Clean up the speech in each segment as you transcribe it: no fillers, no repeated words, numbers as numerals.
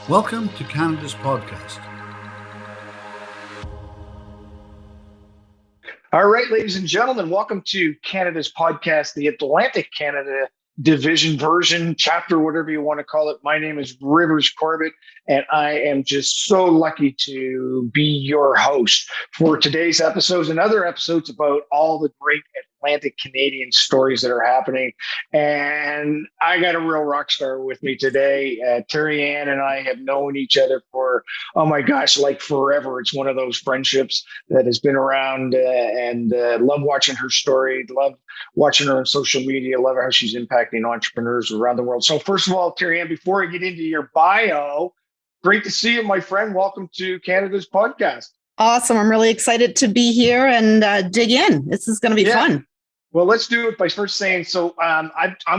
Welcome to Canada's podcast. All right, ladies and gentlemen, welcome to Canada's podcast, the Atlantic Canada division, version, chapter, whatever you want to call it. My name is Rivers Corbett, and I am just so lucky to be your host for today's episodes and other episodes about all the great Atlantic Canadian stories that are happening. And I got a real rock star with me today. Terri-Ann and I have known each other for, oh my gosh, like forever. It's one of those friendships that has been around, and love watching her story, love watching her on social media, love how she's impacting entrepreneurs around the world. So first of all, Terri-Ann, before I get into your bio, great to see you, my friend. Welcome to Canada's podcast. Awesome. I'm really excited to be here and dig in. This is going to be fun. Well, let's do it by first saying, so I'm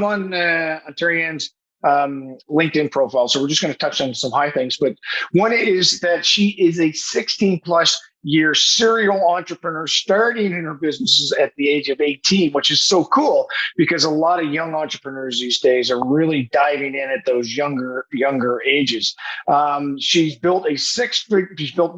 on Terri-Ann's LinkedIn profile, so we're just going to touch on some high things. But one is that she is a 16 plus year serial entrepreneur, starting in her businesses at the age of 18, which is so cool because a lot of young entrepreneurs these days are really diving in at those younger ages. She's built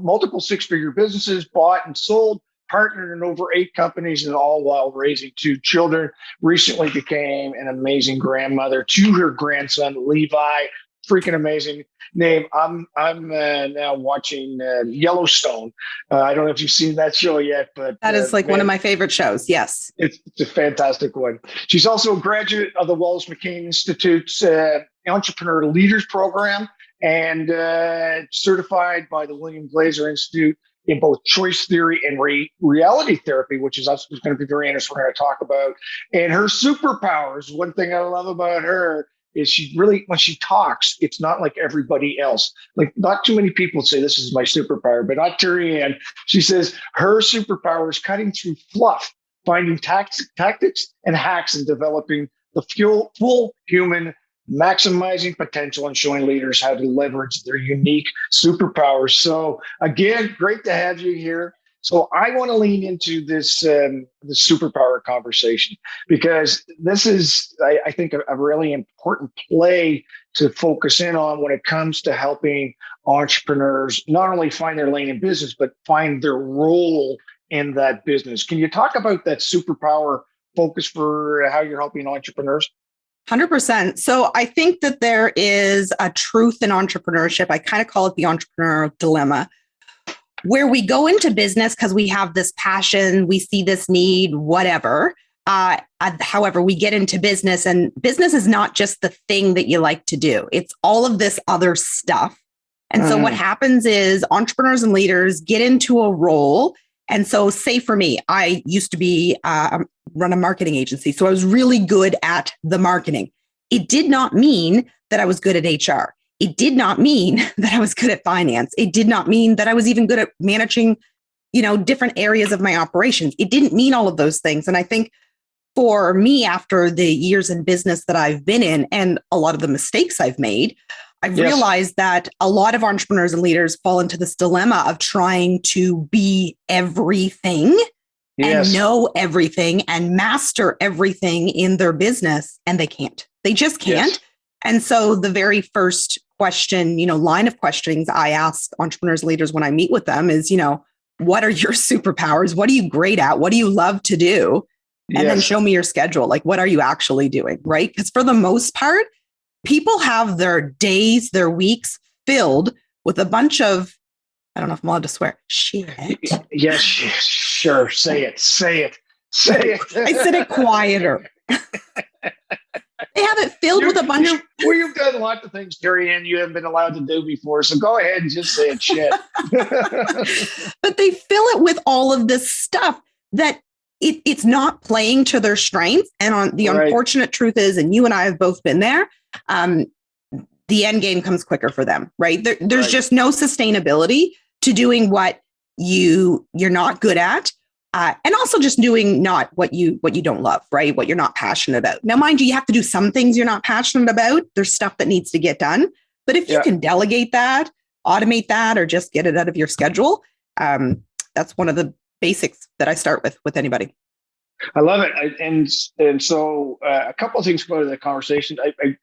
multiple six-figure businesses, bought and sold, partnered in over 8 companies, and all while raising 2 children. Recently became an amazing grandmother to her grandson, Levi. Freaking amazing name. I'm now watching Yellowstone. I don't know if you've seen that show yet, but that is one of my favorite shows. Yes. It's a fantastic one. She's also a graduate of the Wallace McCain Institute's Entrepreneurial Leaders Program, and certified by the William Glazer Institute in both choice theory and reality therapy, which is going to be very interesting. We're going to talk about. And her superpowers, one thing I love about her is she really, when she talks, it's not like everybody else. Like, not too many people say this is my superpower, but not Terri-Ann. She says her superpower is cutting through fluff, finding tactics and hacks, and developing the full human, maximizing potential, and showing leaders how to leverage their unique superpowers. So again, great to have you here. So I want to lean into this the superpower conversation, because this is, I think, a really important play to focus in on when it comes to helping entrepreneurs not only find their lane in business, but find their role in that business. Can you talk about that superpower focus for how you're helping entrepreneurs? 100%. So I think that there is a truth in entrepreneurship. I kind of call it the entrepreneurial dilemma, where we go into business because we have this passion, we see this need, whatever. However, we get into business, and business is not just the thing that you like to do. It's all of this other stuff. And so what happens is entrepreneurs and leaders get into a role. And so, say for me, I used to run a marketing agency. So I was really good at the marketing. It did not mean that I was good at HR. It did not mean that I was good at finance. It did not mean that I was even good at managing, different areas of my operations. It didn't mean all of those things. And I think for me, after the years in business that I've been in and a lot of the mistakes I've made, I've realized that a lot of entrepreneurs and leaders fall into this dilemma of trying to be everything and know everything and master everything in their business. And they can't. They just can't. Yes. And so the very first question, line of questionings I ask entrepreneurs, leaders when I meet with them is, what are your superpowers? What are you great at? What do you love to do? And then show me your schedule. Like, what are you actually doing? Right? Because for the most part, people have their days, their weeks filled with a bunch of, I don't know if I'm allowed to swear, shit. Yes, sure. Say it. I said it quieter. They have it filled with a bunch of... You've done lots of things, Terri-Ann, you haven't been allowed to do before. So go ahead and just say it, shit. But they fill it with all of this stuff that it's not playing to their strengths. And the unfortunate truth is, and you and I have both been there, the end game comes quicker for them, right? There's just no sustainability to doing what you're not good at. And also just doing not what you don't love, right? What you're not passionate about. Now, mind you have to do some things you're not passionate about. There's stuff that needs to get done. But if you can delegate that, automate that, or just get it out of your schedule, that's one of the basics that I start with anybody. I love it. And so a couple of things go to the conversation.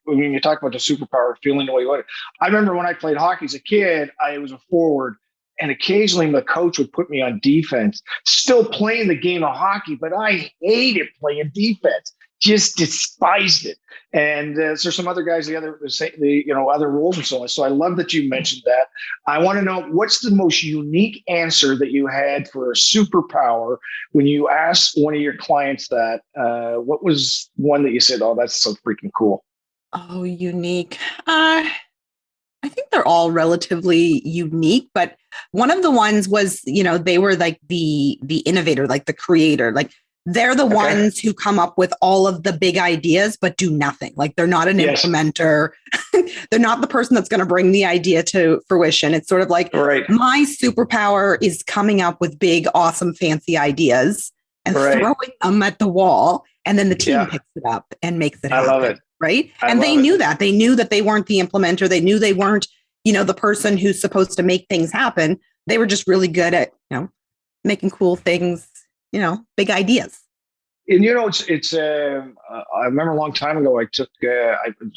When you talk about the superpower, feeling the way you want it. I remember when I played hockey as a kid, I was a forward, and occasionally the coach would put me on defense, still playing the game of hockey, but I hated playing defense, just despised it. And so some other guys, other roles and so on. So I love that you mentioned that. I want to know, what's the most unique answer that you had for a superpower when you asked one of your clients that? What was one that you said, "Oh, that's so freaking cool"? Oh, unique. I think they're all relatively unique, but one of the ones was, they were like the innovator, like the creator, like they're the ones who come up with all of the big ideas, but do nothing. Like they're not an implementer. They're not the person that's going to bring the idea to fruition. It's sort of like my superpower is coming up with big, awesome, fancy ideas and throwing them at the wall. And then the team picks it up and makes it happen. I love it. Right. And they knew that. They knew that they weren't the implementer. They knew they weren't, the person who's supposed to make things happen. They were just really good at, making cool things, big ideas. And I remember a long time ago, I took a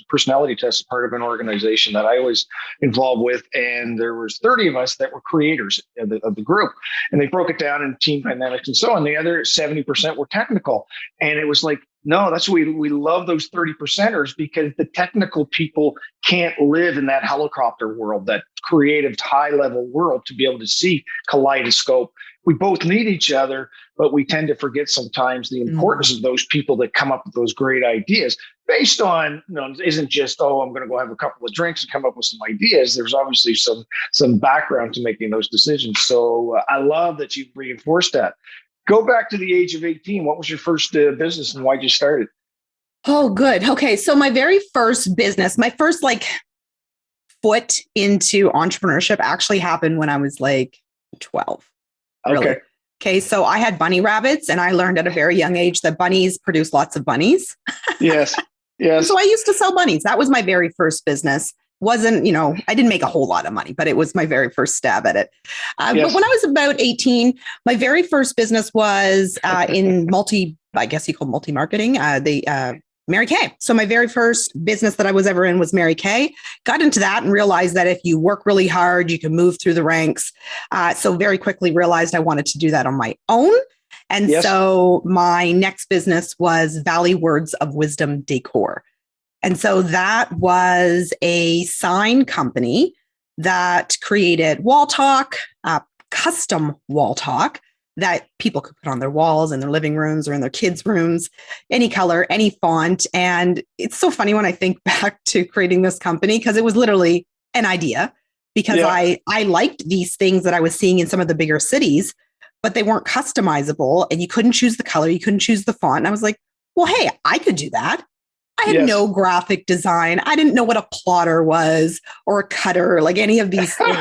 personality test as part of an organization that I was involved with, and there was 30 of us that were creators of the group, and they broke it down in team dynamics and so on. The other 70% were technical, and it was like, no, that's what we love those 30%ers, because the technical people can't live in that helicopter world, that creative high level world, to be able to see kaleidoscope. We both need each other, but we tend to forget sometimes the importance of those people that come up with those great ideas based on, it isn't just, I'm going to go have a couple of drinks and come up with some ideas. There's obviously some background to making those decisions. So I love that you've reinforced that. Go back to the age of 18. What was your first business and why'd you start it? Oh, good. Okay. So my very first business, my first foot into entrepreneurship actually happened when I was 12. Really. Okay. So I had bunny rabbits, and I learned at a very young age that bunnies produce lots of bunnies. Yes. So I used to sell bunnies. That was my very first business. Wasn't, I didn't make a whole lot of money, but it was my very first stab at it. But when I was about 18, my very first business was in multi-marketing, Mary Kay. So my very first business that I was ever in was Mary Kay. Got into that and realized that if you work really hard, you can move through the ranks. So very quickly realized I wanted to do that on my own. And so my next business was Valley Words of Wisdom Decor. And so that was a sign company that created wall talk, custom wall talk that people could put on their walls in their living rooms or in their kids' rooms, any color, any font. And it's so funny when I think back to creating this company, because it was literally an idea, because I liked these things that I was seeing in some of the bigger cities, but they weren't customizable, and you couldn't choose the color, you couldn't choose the font. And I was like, well, hey, I could do that. I had no graphic design. I didn't know what a plotter was or a cutter, like any of these things.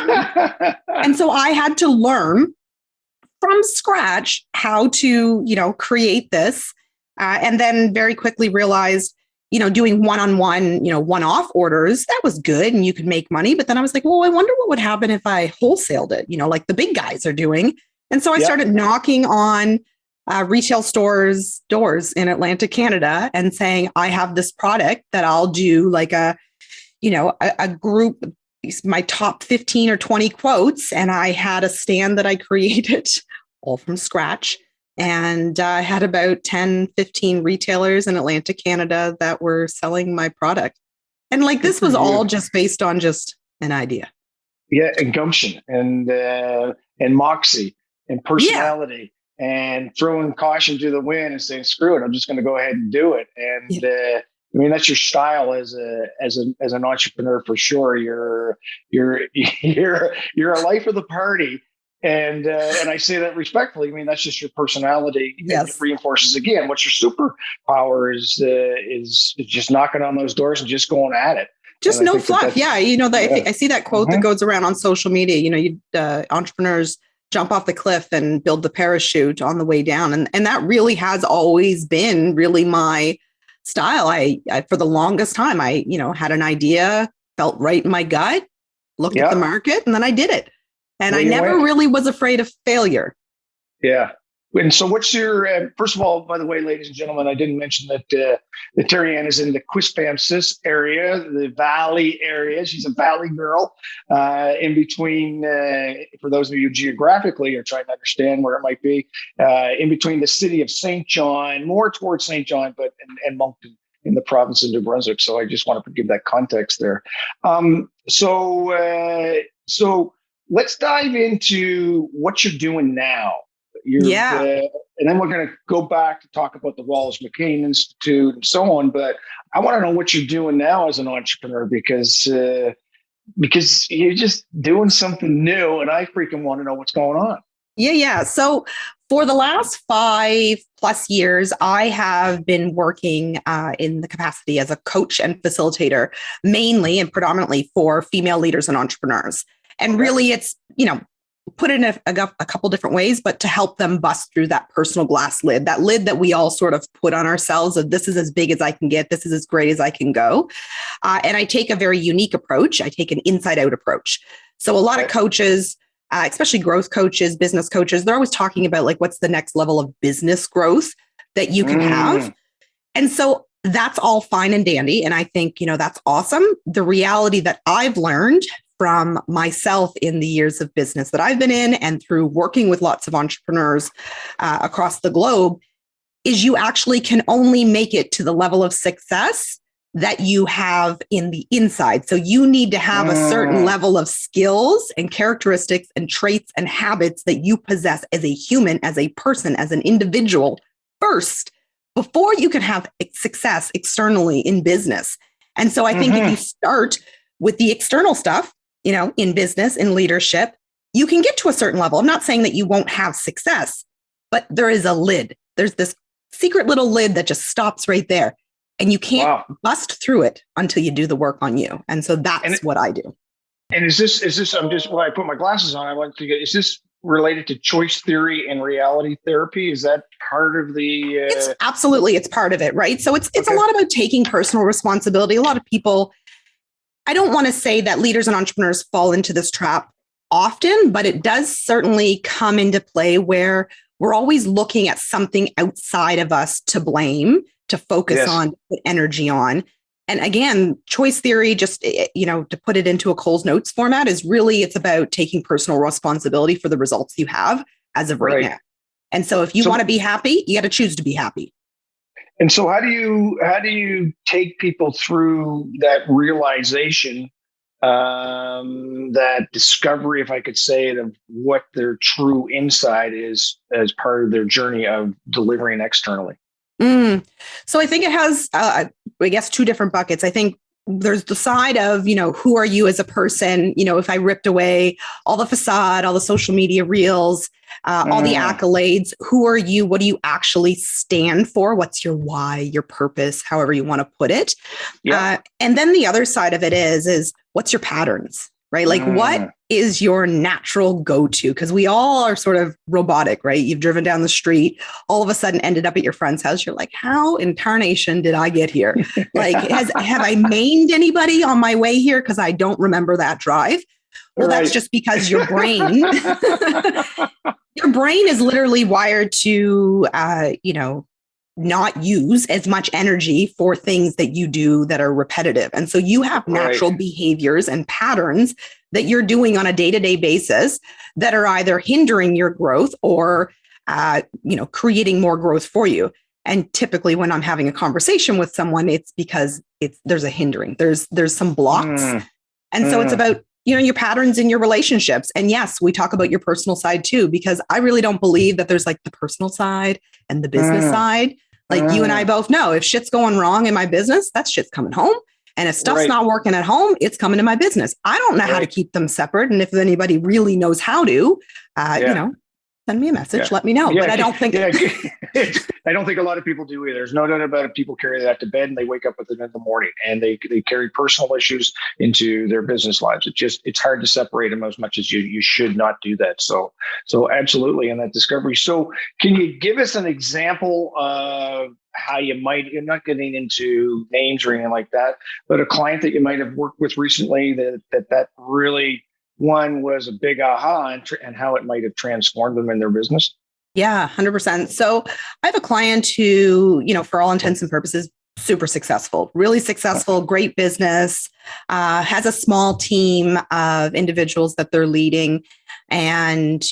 And so I had to learn from scratch how to, create this. And then very quickly realized, doing one-on-one, one-off orders, that was good and you could make money. But then I was like, well, I wonder what would happen if I wholesaled it, like the big guys are doing. And so I started knocking on retail stores' doors in Atlanta, Canada, and saying, I have this product that I'll do a group, my top 15 or 20 quotes. And I had a stand that I created all from scratch. And I had about 10, 15 retailers in Atlanta, Canada that were selling my product. And this was all just based on just an idea. Yeah. And gumption and moxie and personality. Yeah. And throwing caution to the wind and saying, screw it, I'm just going to go ahead and do it. And that's your style as an entrepreneur for sure. You're a life of the party. And I say that respectfully. that's just your personality. Yes. It reinforces again, what your superpower is just knocking on those doors and just going at it. Just no fluff. I see that quote that goes around on social media, entrepreneurs jump off the cliff and build the parachute on the way down. And that really has always been really my style. I for the longest time, I had an idea, felt right in my gut, looked at the market, and then I did it. And I never really was afraid of failure. Yeah. And so what's your, first of all, by the way, ladies and gentlemen, I didn't mention that the Terri-Ann is in the Quispamsis area, the Valley area. She's a Valley girl in between, for those of you geographically are trying to understand where it might be, in between the city of St. John, more towards St. John, but and Moncton in the province of New Brunswick. So I just want to give that context there. So let's dive into what you're doing now. And then we're going to go back to talk about the Wallace McCain Institute and so on. But I want to know what you're doing now as an entrepreneur because you're just doing something new, and I freaking want to know what's going on. Yeah. So for the last 5+ years, I have been working in the capacity as a coach and facilitator, mainly and predominantly for female leaders and entrepreneurs. And really, it's put in a couple different ways, but to help them bust through that personal glass lid, that lid that we all sort of put on ourselves of this is as big as I can get, this is as great as I can go. And I take a very unique approach. I take an inside out approach. So a lot of coaches, especially growth coaches, business coaches, they're always talking about like, what's the next level of business growth that you can have? And so that's all fine and dandy. And I think, that's awesome. The reality that I've learned from myself in the years of business that I've been in and through working with lots of entrepreneurs across the globe is you actually can only make it to the level of success that you have in the inside. So you need to have a certain level of skills and characteristics and traits and habits that you possess as a human, as a person, as an individual first, before you can have success externally in business. And so I think if you start with the external stuff, in business, in leadership, you can get to a certain level. I'm not saying that you won't have success, but there is a lid. There's this secret little lid that just stops right there. And you can't bust through it until you do the work on you. And so that's what I do. And is this, when I put my glasses on, I want to get, is this related to choice theory and reality therapy? Is that part of the... It's absolutely, it's part of it, right? So it's a lot about taking personal responsibility. A lot of people, I don't want to say that leaders and entrepreneurs fall into this trap often, but it does certainly come into play where we're always looking at something outside of us to blame, to focus on, to put energy on. And again, choice theory, just, to put it into a Cole's Notes format, is really, it's about taking personal responsibility for the results you have as of right now. And so if you want to be happy, you got to choose to be happy. And so how do you take people through that realization, that discovery, if I could say it, of what their true inside is as part of their journey of delivering externally? So I think it has, I guess, two different buckets. I think there's the side of, who are you as a person? If I ripped away all the facade, all the social media reels, all the accolades, who are you? What do you actually stand for? What's your why, your purpose, however you want to put it? And then the other side of it is what's your patterns, right? Like what is your natural go-to? Because we all are sort of robotic, right? You've driven down the street, all of a sudden ended up at your friend's house. You're like, how in tarnation did I get here? Like, have I maimed anybody on my way here? Because I don't remember that drive. Well, that's just because your brain, your brain is literally wired to, not use as much energy for things that you do that are repetitive. And so you have natural behaviors and patterns that you're doing on a day-to-day basis that are either hindering your growth or, creating more growth for you. And typically when I'm having a conversation with someone, it's because there's a hindering, there's some blocks. And so it's about, your patterns in your relationships. And yes, we talk about your personal side too, because I really don't believe that there's like the personal side and the business side. Like you and I both know if shit's going wrong in my business, that shit's coming home. And if stuff's not working at home, it's coming to my business. I don't know how to keep them separate. And if anybody really knows how to, send me a message, let me know. But I don't think I don't think a lot of people do either. There's no doubt about it. People carry that to bed and they wake up with it in the morning and they carry personal issues into their business lives. It's hard to separate them as much as you should not do that. So absolutely in that discovery. So can you give us an example of how you're not getting into names or anything like that, but a client that you might have worked with recently that really one was a big aha and how it might have transformed them in their business? Yeah, 100%. So I have a client who, for all intents and purposes, super successful, really successful, great business, has a small team of individuals that they're leading. And,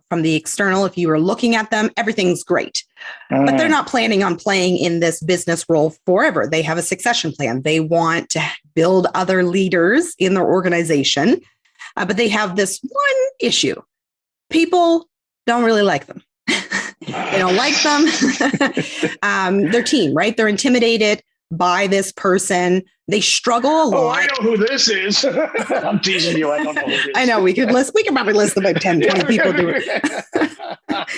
from the external, if you were looking at them, everything's great. But they're not planning on playing in this business role forever. They have a succession plan. They want to build other leaders in their organization. But they have this one issue. People don't really like them. They don't like them. Their team, right? They're intimidated by this person. They struggle a lot. Oh, I know who this is. I'm teasing you. I don't know who it is. I know we could probably list about 10, 20 people do it.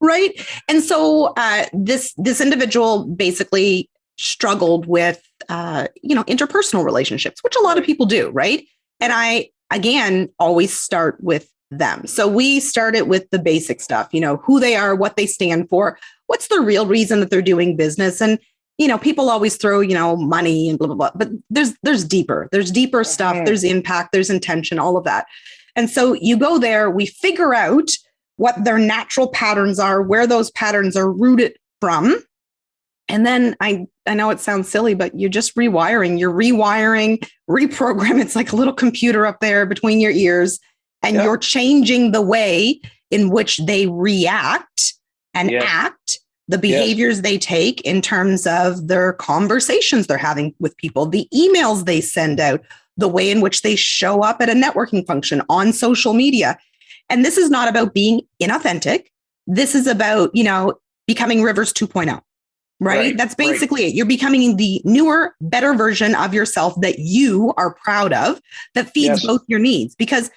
Right. And so this individual basically struggled with, interpersonal relationships, which a lot of people do. Right. And I, again, always start with them. So we started with the basic stuff, who they are, what they stand for, what's the real reason that they're doing business. And, people always throw, money and blah, blah, blah, but there's deeper stuff. There's impact, there's intention, all of that. And so you go there, we figure out what their natural patterns are, where those patterns are rooted from. And then I know it sounds silly, but you're just reprogram. It's like a little computer up there between your ears. And you're changing the way in which they react and act, the behaviors they take in terms of their conversations they're having with people, the emails they send out, the way in which they show up at a networking function on social media. And this is not about being inauthentic. This is about, becoming Rivers 2.0, right? That's basically it. You're becoming the newer, better version of yourself that you are proud of, that feeds both your needs. Because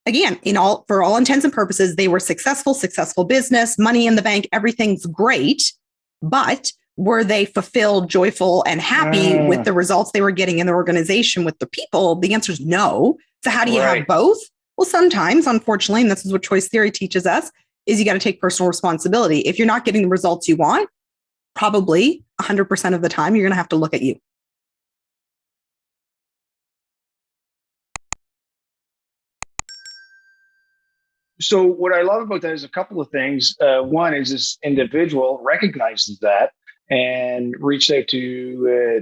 again, for all intents and purposes, they were successful business, money in the bank, everything's great. But were they fulfilled, joyful, and happy with the results they were getting in the organization with the people? The answer is no. So how do you have both? Well, sometimes, unfortunately, and this is what choice theory teaches us, is you got to take personal responsibility. If you're not getting the results you want, probably 100% of the time, you're going to have to look at you. So what I love about that is a couple of things. One is this individual recognizes that and reached out to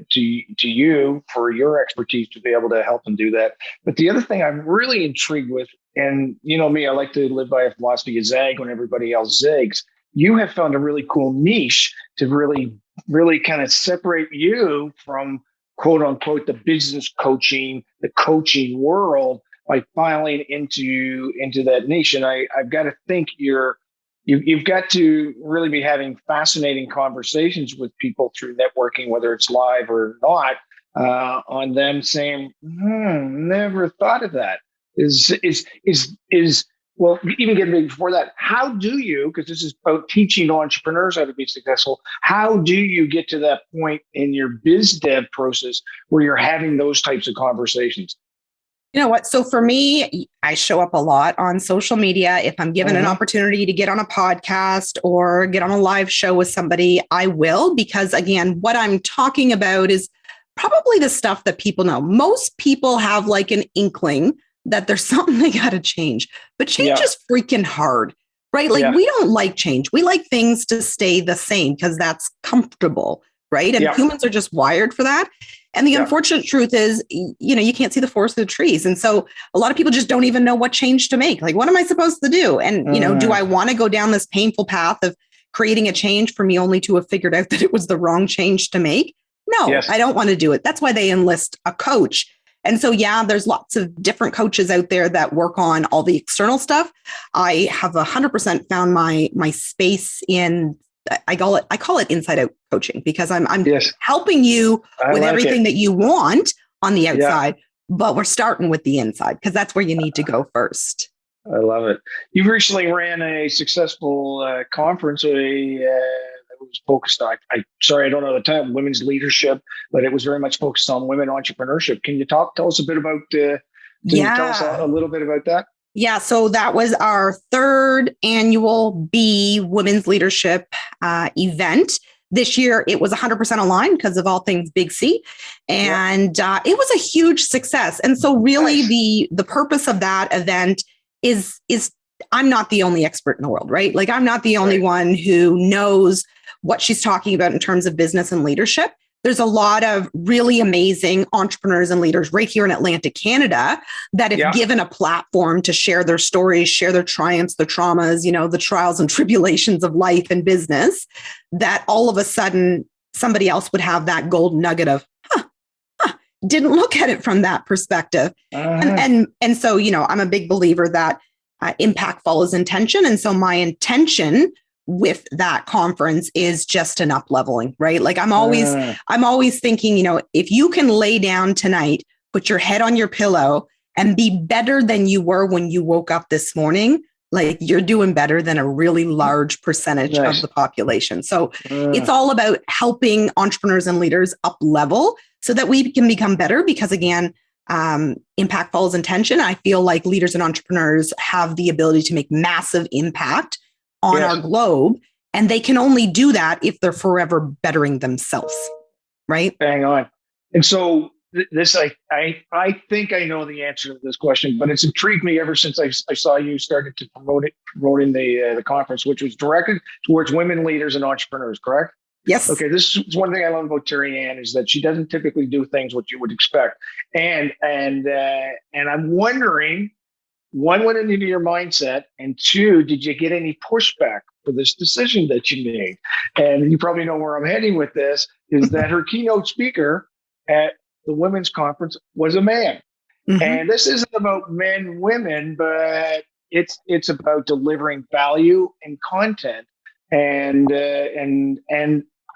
you for your expertise to be able to help them do that. But the other thing I'm really intrigued with, and me, I like to live by a philosophy of zag when everybody else zags. You have found a really cool niche to really, really kind of separate you from quote unquote the business coaching, the coaching world, by filing into that niche. And I've got to think you've got to really be having fascinating conversations with people through networking, whether it's live or not, on them saying, never thought of that. Well, even getting before that, how do you, because this is about teaching entrepreneurs how to be successful, how do you get to that point in your biz dev process where you're having those types of conversations? You know what? So for me, I show up a lot on social media. If I'm given an opportunity to get on a podcast or get on a live show with somebody, I will, because again, what I'm talking about is probably the stuff that people know. Most people have like an inkling that there's something they got to change, but change is freaking hard, right? Like we don't like change. We like things to stay the same because that's comfortable, right? And humans are just wired for that. And the unfortunate truth is, you can't see the forest through the trees. And so a lot of people just don't even know what change to make. Like, what am I supposed to do? And, do I want to go down this painful path of creating a change for me only to have figured out that it was the wrong change to make? No, I don't want to do it. That's why they enlist a coach. And so, there's lots of different coaches out there that work on all the external stuff. I have 100% found my space in, I call it inside out coaching, because I'm helping you with everything that you want on the outside, but we're starting with the inside because that's where you need to go first. I love it. You recently ran a successful conference. It was focused on, sorry, I don't know the title, women's leadership, but it was very much focused on women entrepreneurship. Can you tell us a bit about, tell us a little bit about that? Yeah, so that was our third annual B Women's Leadership event. This year, it was 100% aligned because of all things Big C. And it was a huge success. And so really the purpose of that event is I'm not the only expert in the world, right? Like I'm not the only one who knows what she's talking about in terms of business and leadership. There's a lot of really amazing entrepreneurs and leaders right here in Atlantic, Canada, that if given a platform to share their stories, share their triumphs, their traumas, the trials and tribulations of life and business, that all of a sudden somebody else would have that gold nugget of, didn't look at it from that perspective. And so, I'm a big believer that impact follows intention. And so my intention with that conference is just an up leveling, right? Like I'm always thinking, if you can lay down tonight, put your head on your pillow and be better than you were when you woke up this morning, like you're doing better than a really large percentage of the population. So it's all about helping entrepreneurs and leaders up level so that we can become better because again, impact follows intention. I feel like leaders and entrepreneurs have the ability to make massive impact on our globe. And they can only do that if they're forever bettering themselves. Right? Bang on. And so this, I think I know the answer to this question, but it's intrigued me ever since I saw you started to promoting the conference, which was directed towards women leaders and entrepreneurs, correct? Yes. Okay. This is one thing I love about Terri-Ann is that she doesn't typically do things what you would expect. And I'm wondering, one, went into your mindset, and two, did you get any pushback for this decision that you made? And you probably know where I'm heading with this, is that her keynote speaker at the women's conference was a man. Mm-hmm. And this isn't about men, women, but it's about delivering value and content. And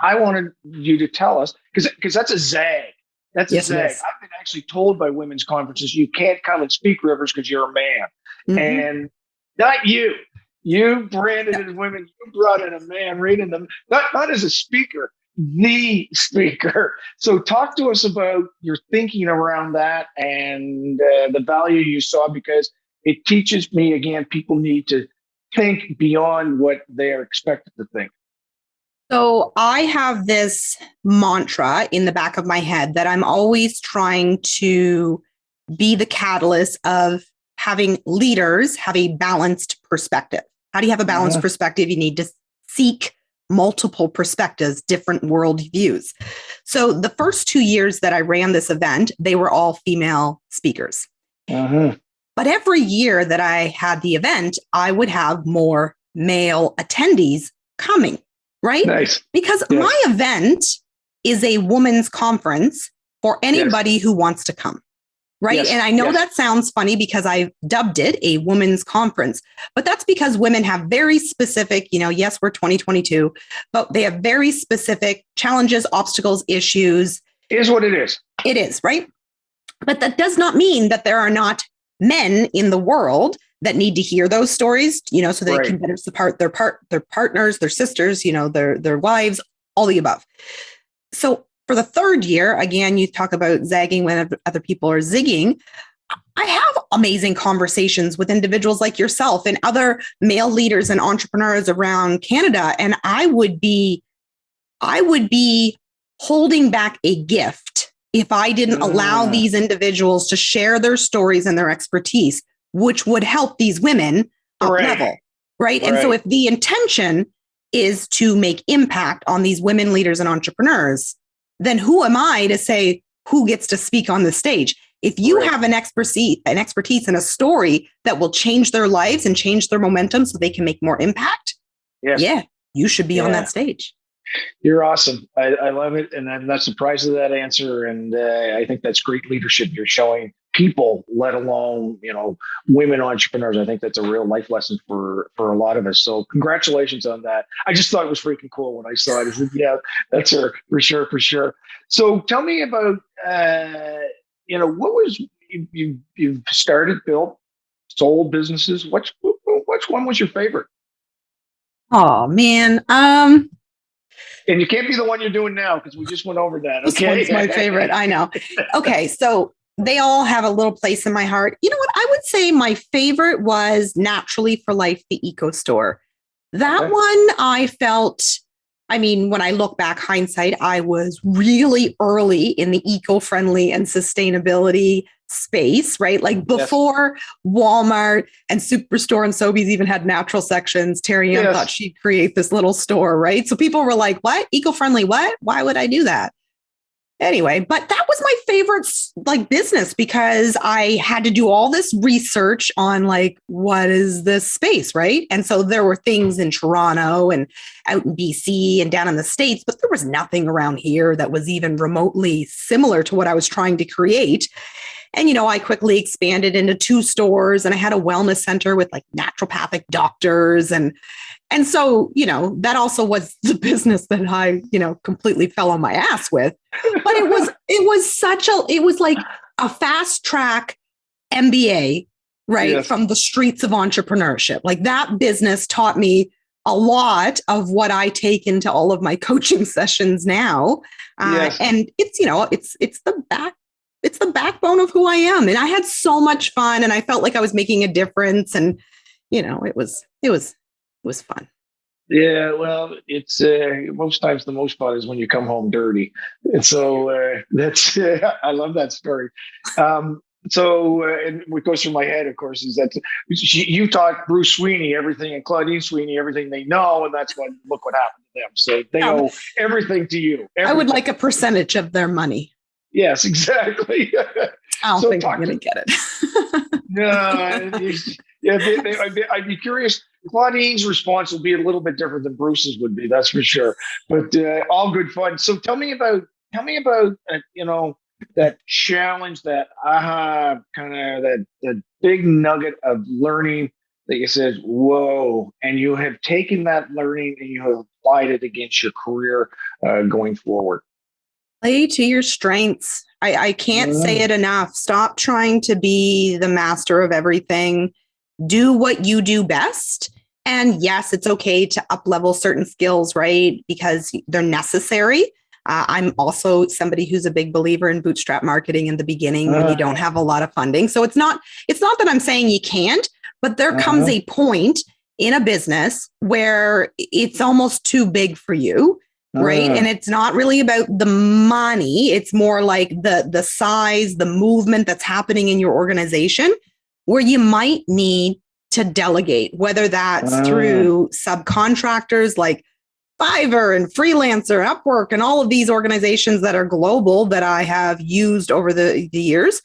I wanted you to tell us, because that's a zag. That's a zag. I've been actually told by women's conferences, you can't come and speak, Rivers, because you're a man. Mm-hmm. And not you. You branded as women. You brought in a man right in them, not as a speaker, the speaker. So talk to us about your thinking around that and the value you saw, because it teaches me, again, people need to think beyond what they're expected to think. So I have this mantra in the back of my head that I'm always trying to be the catalyst of having leaders have a balanced perspective. How do you have a balanced perspective? You need to seek multiple perspectives, different world views. So the first 2 years that I ran this event, they were all female speakers. But every year that I had the event, I would have more male attendees coming. Right? Nice. Because my event is a women's conference for anybody who wants to come. Right. Yes. And I know that sounds funny because I dubbed it a women's conference, but that's because women have very specific, yes, we're 2022, but they have very specific challenges, obstacles, issues. It is what it is. It is. Right. But that does not mean that there are not men in the world that need to hear those stories, so they can better support their partners, their sisters, their wives, all the above. So for the third year, again, you talk about zagging when other people are zigging. I have amazing conversations with individuals like yourself and other male leaders and entrepreneurs around Canada. And I would be holding back a gift if I didn't allow these individuals to share their stories and their expertise, which would help these women up level, right? And so if the intention is to make impact on these women leaders and entrepreneurs, then who am I to say who gets to speak on the stage? If you have an expertise and a story that will change their lives and change their momentum so they can make more impact, you should be on that stage. You're awesome. I love it. And I'm not surprised at that answer. And I think that's great leadership you're showing people, let alone, women entrepreneurs. I think that's a real life lesson for a lot of us. So congratulations on that. I just thought it was freaking cool when I saw it. I said, yeah, that's her for sure. So tell me about, what was, you've started, built, sold businesses. Which one was your favorite? Oh, man. And you can't be the one you're doing now because we just went over that. Okay. This one's my favorite. I know. Okay. So they all have a little place in my heart. You know what? I would say my favorite was Naturally for Life, the Eco Store. That one I felt, when I look back, hindsight, I was really early in the eco-friendly and sustainability space, right? Like before Walmart and Superstore and Sobeys even had natural sections, Terri-Ann thought she'd create this little store, right? So people were like, what? Eco-friendly what? Why would I do that? Anyway, but that was my favorite like business because I had to do all this research on like, what is this space, right? And so there were things in Toronto and out in BC and down in the States, but there was nothing around here that was even remotely similar to what I was trying to create. And, you know, I quickly expanded into 2 stores and I had a wellness center with like naturopathic doctors. And so, you know, that also was the business that I, you know, completely fell on my ass with. But it was like a fast track MBA, right? Yes. From the streets of entrepreneurship. Like that business taught me a lot of what I take into all of my coaching sessions now. And it's, you know, it's the backbone of who I am. And I had so much fun and I felt like I was making a difference. And, you know, it was fun. Yeah, well, it's most times the most fun is when you come home dirty. And so that's I love that story. And what goes through my head, of course, is that you taught Bruce Sweeney everything and Claudine Sweeney everything they know, and that's what look what happened to them. So they owe everything to you. Everything. I would like a percentage of their money. Yes, exactly. I don't think I'm going to get it. I'd be curious. Claudine's response will be a little bit different than Bruce's would be, that's for sure. But all good fun. So tell me about you know, that challenge, that kind of that big nugget of learning that you said, whoa, and you have taken that learning and you have applied it against your career going forward. Play to your strengths. I can't say it enough. Stop trying to be the master of everything. Do what you do best. And yes, it's okay to up-level certain skills, right? Because they're necessary. I'm also somebody who's a big believer in bootstrap marketing in the beginning when you don't have a lot of funding. So it's not that I'm saying you can't, but there comes a point in a business where it's almost too big for you. Right. And it's not really about the money. It's more like the size, the movement that's happening in your organization where you might need to delegate, whether that's through subcontractors like Fiverr and Freelancer, Upwork, and all of these organizations that are global that I have used over the years,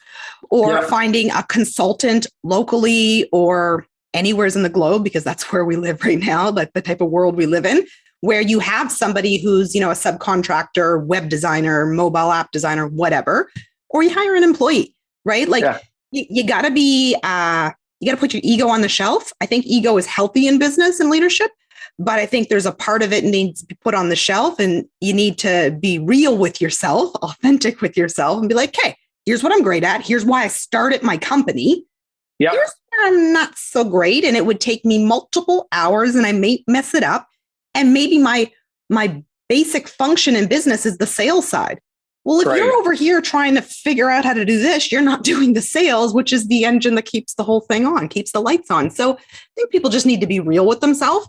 or finding a consultant locally or anywhere in the globe, because that's where we live right now, like the type of world we live in, where you have somebody who's, you know, a subcontractor, web designer, mobile app designer, whatever, or you hire an employee, right? Like you got to be, you got to put your ego on the shelf. I think ego is healthy in business and leadership, but I think there's a part of it needs to be put on the shelf, and you need to be real with yourself, authentic with yourself, and be like, okay, here's what I'm great at. Here's why I started my company. Here's where I'm not so great. And it would take me multiple hours and I may mess it up. And maybe my basic function in business is the sales side. Well, if you're over here trying to figure out how to do this, you're not doing the sales, which is the engine that keeps the whole thing on, keeps the lights on. So I think people just need to be real with themselves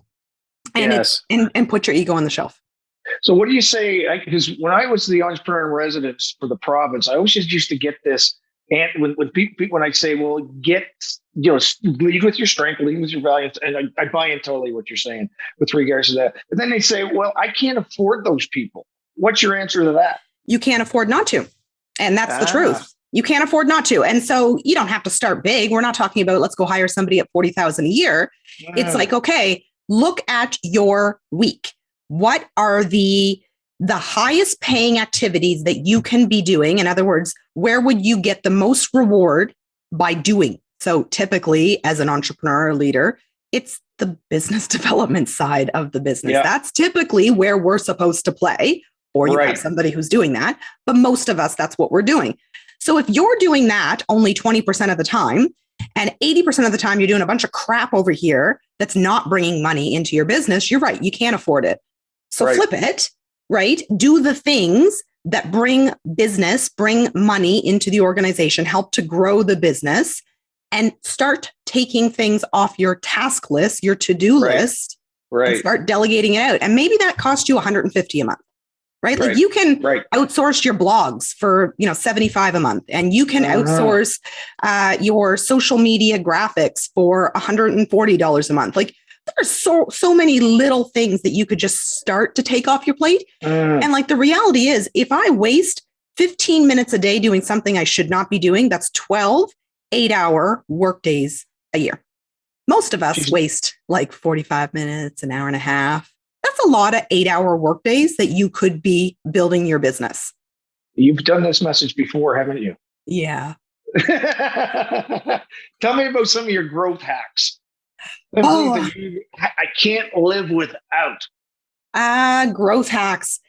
and and put your ego on the shelf. So what do you say? Because when I was the entrepreneur in residence for the province, I always just used to get this. And when I say, well, lead with your strength, lead with your values, and I buy in totally what you're saying with regards to that. But then they say, well, I can't afford those people. What's your answer to that? You can't afford not to. And that's the truth. You can't afford not to. And so you don't have to start big. We're not talking about let's go hire somebody at $40,000 a year. It's like, okay, look at your week. What are the highest paying activities that you can be doing? In other words, where would you get the most reward by doing? So typically as an entrepreneur or leader, it's the business development side of the business. That's typically where we're supposed to play, or you have somebody who's doing that. But most of us, that's what we're doing. So if you're doing that only 20% of the time, and 80% of the time you're doing a bunch of crap over here that's not bringing money into your business, you're right, you can't afford it. So flip it, right? Do the things that bring business, bring money into the organization, help to grow the business, and start taking things off your task list, your to-do list, and start delegating it out. And maybe that costs you $150 a month. right? Like you can outsource your blogs for, $75 a month, and you can outsource your social media graphics for $140 a month. Like there are so many little things that you could just start to take off your plate. And like the reality is, if I waste 15 minutes a day doing something I should not be doing, that's 12 8-hour work days a year. Most of us waste like 45 minutes, an hour and a half. That's a lot of 8-hour work days that you could be building your business. You've done this message before, haven't you? Yeah. Tell me about some of your growth hacks. Things that I can't live without. Growth hacks.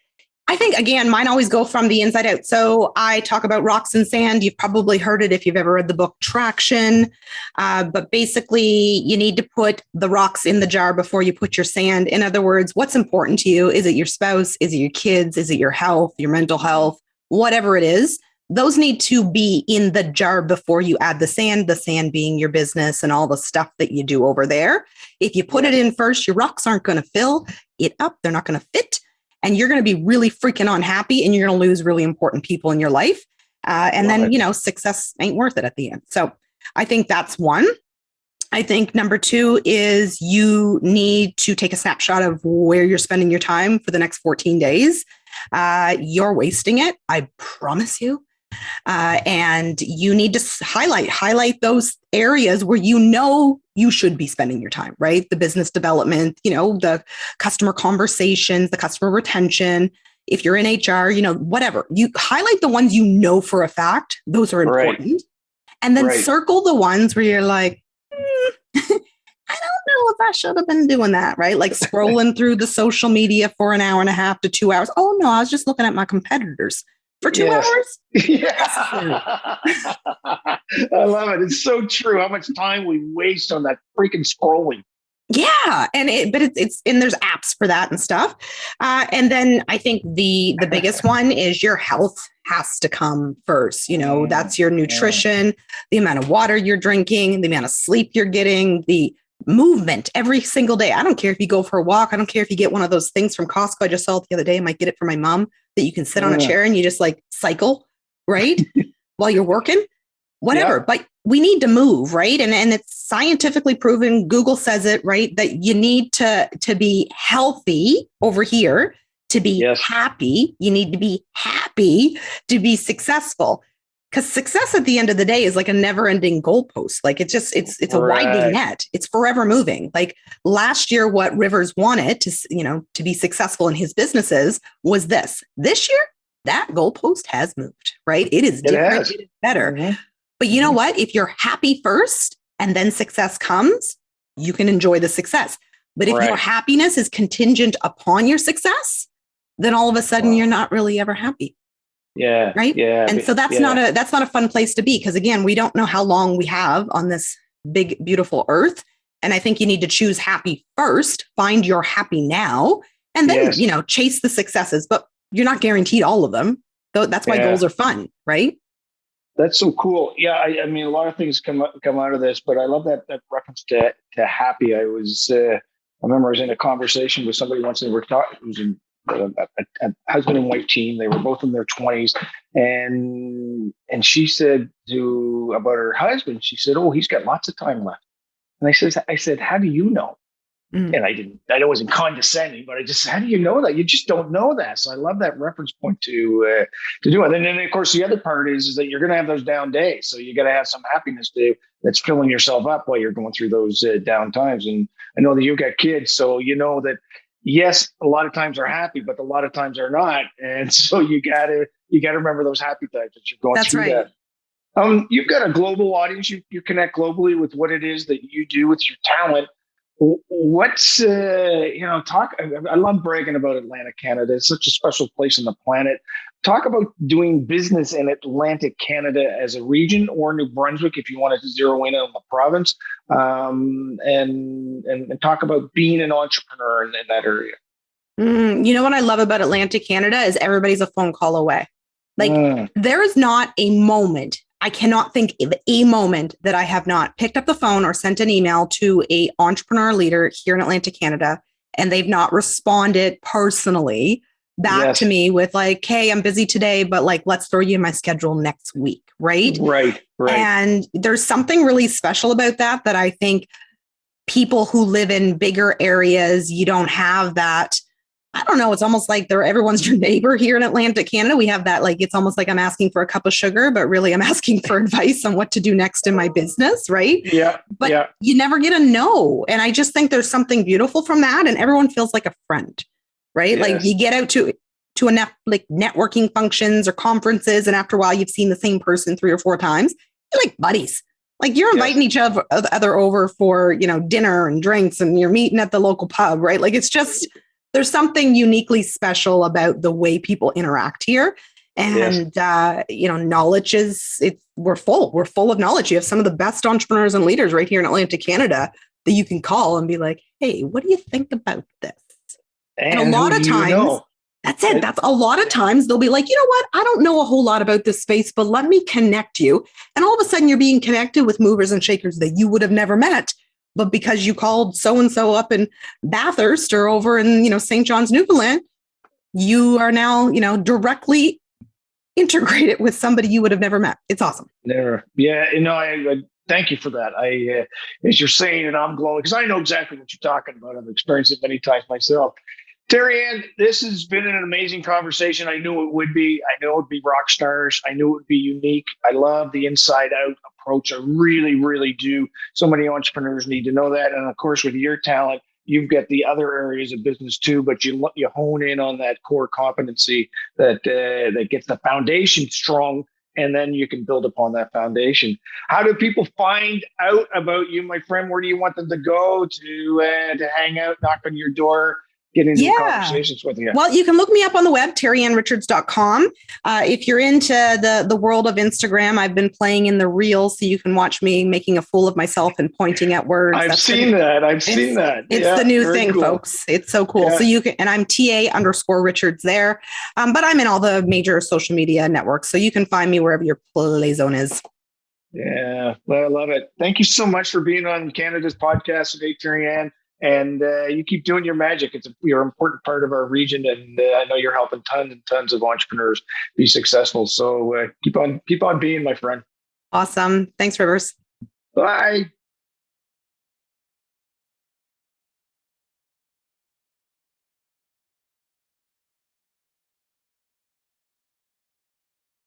I think, again, mine always go from the inside out. So I talk about rocks and sand. You've probably heard it if you've ever read the book Traction. But basically, you need to put the rocks in the jar before you put your sand. In other words, what's important to you? Is it your spouse? Is it your kids? Is it your health, your mental health? Whatever it is, those need to be in the jar before you add the sand being your business and all the stuff that you do over there. If you put it in first, your rocks aren't going to fill it up. They're not going to fit. And you're going to be really freaking unhappy, and you're going to lose really important people in your life. And then, success ain't worth it at the end. So I think that's one. I think number two is you need to take a snapshot of where you're spending your time for the next 14 days. You're wasting it. I promise you. And you need to highlight those areas where you should be spending your time, right? The business development, the customer conversations, the customer retention. If you're in HR, whatever, you highlight the ones for a fact. Those are important. Right. And then circle the ones where you're like, I don't know if I should have been doing that, right? Like scrolling through the social media for an hour and a half to 2 hours. Oh no, I was just looking at my competitors. For 2 hours? Yeah. I love it. It's so true how much time we waste on that freaking scrolling. Yeah. And it's there's apps for that and stuff. And then I think the biggest one is your health has to come first. That's your nutrition, the amount of water you're drinking, the amount of sleep you're getting, the movement every single day. I don't care if you go for a walk. I don't care if you get one of those things from Costco. I just saw it the other day. I might get it for my mom that you can sit on a chair and you just like cycle, right? While you're working, whatever. Yeah. But we need to move, right? And it's scientifically proven. Google says it, right? That you need to be healthy over here to be happy. You need to be happy to be successful. Because success at the end of the day is like a never ending goalpost. Like it's a widening net. It's forever moving. Like last year, what Rivers wanted to be successful in his businesses was this. This year, that goalpost has moved, right? It is different. It is better. Mm-hmm. But you know what? If you're happy first and then success comes, you can enjoy the success. But if your happiness is contingent upon your success, then all of a sudden you're not really ever happy. Yeah. Right. Yeah. And so that's not a fun place to be, because again, we don't know how long we have on this big, beautiful earth. And I think you need to choose happy first, find your happy now, and then, chase the successes, but you're not guaranteed all of them. So that's why goals are fun. Right. That's so cool. Yeah. I mean, a lot of things come out of this, but I love that reference to happy. I remember I was in a conversation with somebody once, and we were talking, it was a husband and wife team. They were both in their 20s, and she said about her husband, she said, "Oh, he's got lots of time left." And I said, "How do you know?" Mm. And I wasn't condescending, but I just, how do you know that? You just don't know that. So I love that reference point to do it. And then of course the other part is that you're going to have those down days. So you got to have some happiness that's filling yourself up while you're going through those down times. And I know that you've got kids, so you know that, yes, a lot of times are happy, but a lot of times are not. And so you gotta remember those happy times that you're going through that. You've got a global audience. You connect globally with what it is that you do with your talent. What's, talk, I love bragging about Atlantic Canada. It's such a special place on the planet. Talk about doing business in Atlantic Canada as a region, or New Brunswick, if you wanted to zero in on the province, and talk about being an entrepreneur in that area. You know what I love about Atlantic Canada is everybody's a phone call away. Like there is not a moment, I cannot think of a moment that I have not picked up the phone or sent an email to a entrepreneur leader here in Atlantic Canada, and they've not responded personally back to me with like, hey, I'm busy today, but like, let's throw you in my schedule next week. Right. Right. And there's something really special about that I think people who live in bigger areas, you don't have that. I don't know. It's almost like everyone's your neighbor here in Atlantic Canada. We have that, like, it's almost like I'm asking for a cup of sugar, but really I'm asking for advice on what to do next in my business. Right. Yeah. But you never get a no. And I just think there's something beautiful from that. And everyone feels like a friend, right? Yes. Like you get out to like networking functions or conferences. And after a while, you've seen the same person 3 or 4 times. You're like buddies. Like you're inviting each other over for, dinner and drinks, and you're meeting at the local pub, right? Like it's just, there's something uniquely special about the way people interact here. And, knowledge we're full of knowledge. You have some of the best entrepreneurs and leaders right here in Atlantic Canada that you can call and be like, hey, what do you think about this? And a lot of times, that's it. That's a lot of times they'll be like, you know what? I don't know a whole lot about this space, but let me connect you. And all of a sudden you're being connected with movers and shakers that you would have never met. But because you called so-and-so up in Bathurst or over in, St. John's, Newfoundland, you are now, directly integrated with somebody you would have never met. It's awesome. Never. Yeah. I thank you for that. As you're saying it, I'm glowing because I know exactly what you're talking about. I've experienced it many times myself. Terri-Ann, this has been an amazing conversation. I knew it would be. I knew it would be rock stars. I knew it would be unique. I love the inside out approach. I really, really do. So many entrepreneurs need to know that. And of course, with your talent, you've got the other areas of business too, but you hone in on that core competency that gets the foundation strong, and then you can build upon that foundation. How do people find out about you, my friend? Where do you want them to go to hang out, knock on your door, get into conversations with you? Well, you can look me up on the web, Terri-Ann-Richards.com. If you're into the world of Instagram, I've been playing in the reels, so you can watch me making a fool of myself and pointing at words. I've seen that. It's the new thing, cool. Folks. It's so cool. Yeah. So you can, and I'm TA_Richards there. But I'm in all the major social media networks, so you can find me wherever your play zone is. Yeah, well, I love it. Thank you so much for being on Canada's podcast today, Terri-Ann. And you keep doing your magic. You're an important part of our region, and I know you're helping tons and tons of entrepreneurs be successful. So keep on being, my friend. Awesome. Thanks, Rivers. Bye.